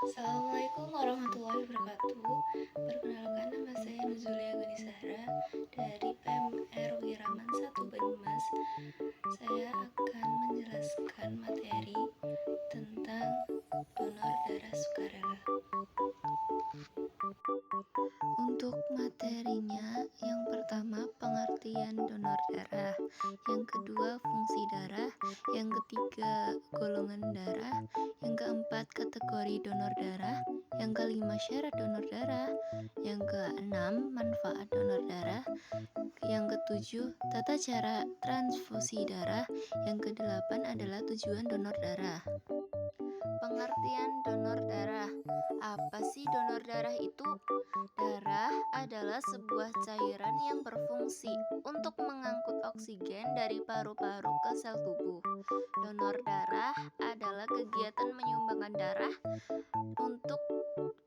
Assalamualaikum warahmatullahi wabarakatuh. Perkenalkan, nama saya Nuzulia Ganisahra dari PMR Wiraman 1 Banyumas. Saya akan menjelaskan materi tentang donor darah sukarela. Untuk materinya, yang pertama pengertian donor darah, yang kedua fungsi darah, yang ketiga golongan darah, yang keempat kategori donor darah, yang kelima syarat donor darah, yang keenam manfaat donor darah, yang ketujuh tata cara transfusi darah, yang kedelapan adalah tujuan donor darah. Pengertian donor darah. Apa sih donor darah itu? Darah adalah sebuah cairan yang berfungsi untuk mengangkut oksigen dari paru-paru ke sel tubuh. Donor darah adalah kegiatan menyumbangkan darah untuk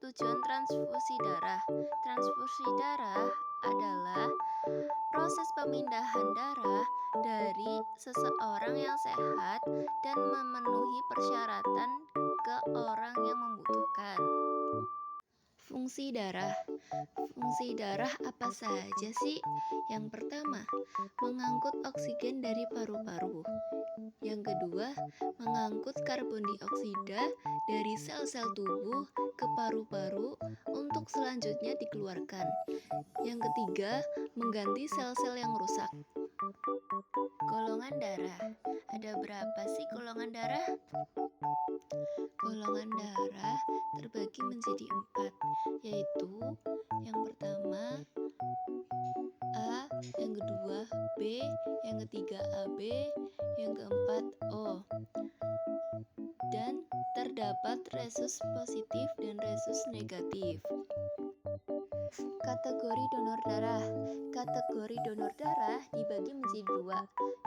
tujuan transfusi darah. Transfusi darah adalah proses pemindahan darah dari seseorang yang sehat dan memenuhi persyaratan ke orang yang membutuhkan. Fungsi darah. Fungsi darah apa saja sih? Yang pertama, mengangkut oksigen dari paru-paru. Yang kedua, mengangkut karbon dioksida dari sel-sel tubuh ke paru-paru untuk selanjutnya dikeluarkan. Yang ketiga, mengganti sel-sel yang rusak. Golongan darah. Ada berapa sih golongan darah? Golongan darah terbagi menjadi 4, yaitu yang pertama A, yang kedua B, yang ketiga AB, yang keempat O. Dan terdapat resus positif dan resus negatif. Kategori donor darah. Kategori donor darah dibagi menjadi 2,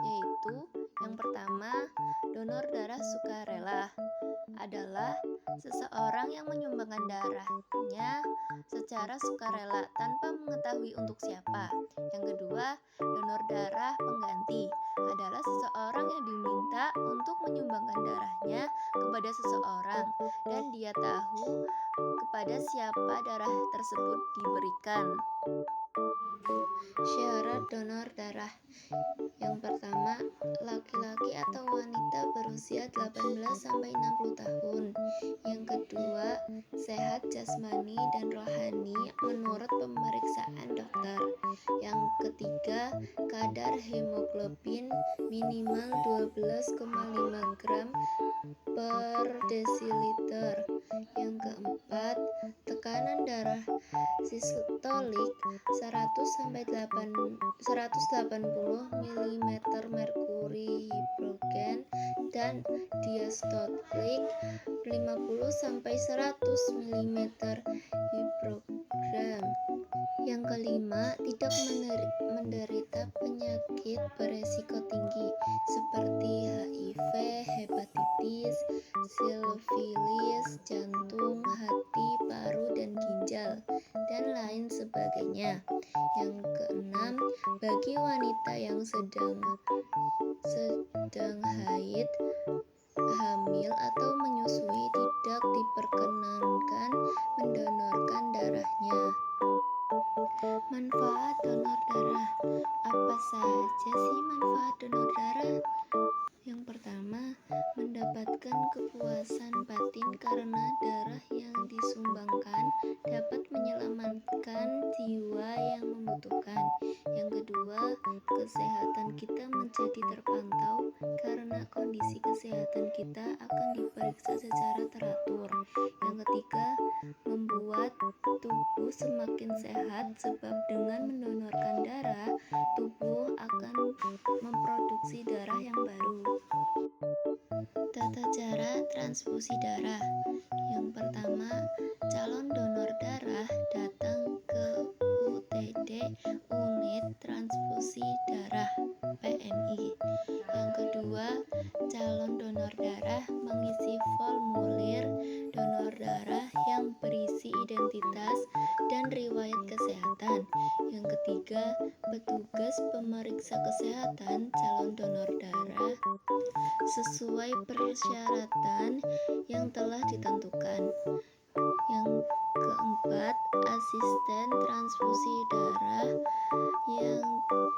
yaitu yang pertama, donor darah sukarela adalah seseorang yang menyumbangkan darahnya secara sukarela tanpa mengetahui untuk siapa. Yang kedua, donor darah pengganti adalah seseorang yang diminta untuk menyumbangkan darahnya kepada seseorang dan dia tahu kepada siapa darah tersebut diberikan. Syarat donor darah. Yang pertama, laki-laki atau wanita berusia 18-60 tahun. Yang kedua, sehat jasmani dan rohani menurut pemeriksaan dokter. Yang ketiga, kadar hemoglobin minimal 12,5 gram per desiliter. Yang keempat, tekanan darah sistolik 100-180 mm merkuri hidrogen dan diastolik 50-100 mm hidrogram. Yang kelima, tidak menderita penyakit beresiko tinggi seperti HIV, hepatitis, sifilis, jantung, hati, paru, dan ginjal, dan lain sebagainya. Yang keenam, bagi wanita yang sedang haid, hamil, atau menyusui tidak diperkenankan mendonorkan darahnya. Manfaat donor darah. Apa saja sih manfaat donor darah? Yang pertama, mendapatkan kepuasan batin karena darah yang disumbangkan dapat menyelamatkan jiwa yang membutuhkan. Yang kedua, kesehatan kita menjadi terpantau karena kondisi kesehatan kita akan diperiksa secara teratur. Yang ketiga, membuat tubuh semakin sehat sebab dengan mendonorkan darah, tubuh akan memproduksi darah yang baru. Tata cara transfusi darah. Yang pertama, calon donor darah datang ke UTD, Unit Transfusi Darah PMI. Yang kedua, calon donor darah mengisi formulir donor darah yang berisi identitas dan riwayat kesehatan. Yang Yang ketiga, petugas pemeriksa kesehatan calon donor darah sesuai persyaratan yang telah ditentukan. Yang keempat, asisten transfusi darah yang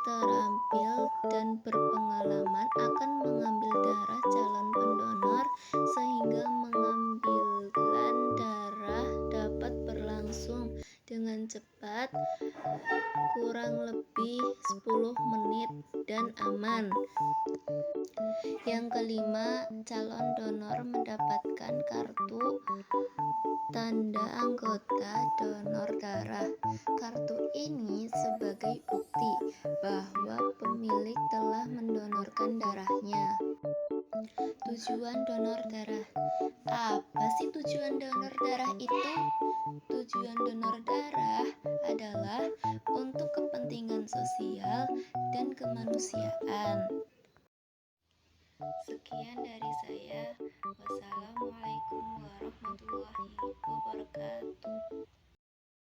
terampil dan berpengalaman akan mengambil darah calon pendonor sehingga pengambilan darah dapat berlangsung dengan cepat, kurang lebih 10 menit dan aman. Yang kelima, calon donor mendapatkan kartu tanda anggota donor darah. Kartu ini sebagai bukti bahwa pemilik telah mendonorkan darahnya. Tujuan donor darah. Apa sih tujuan donor darah itu? Tujuan donor darah adalah untuk kepentingan sosial dan kemanusiaan. Sekian dari saya.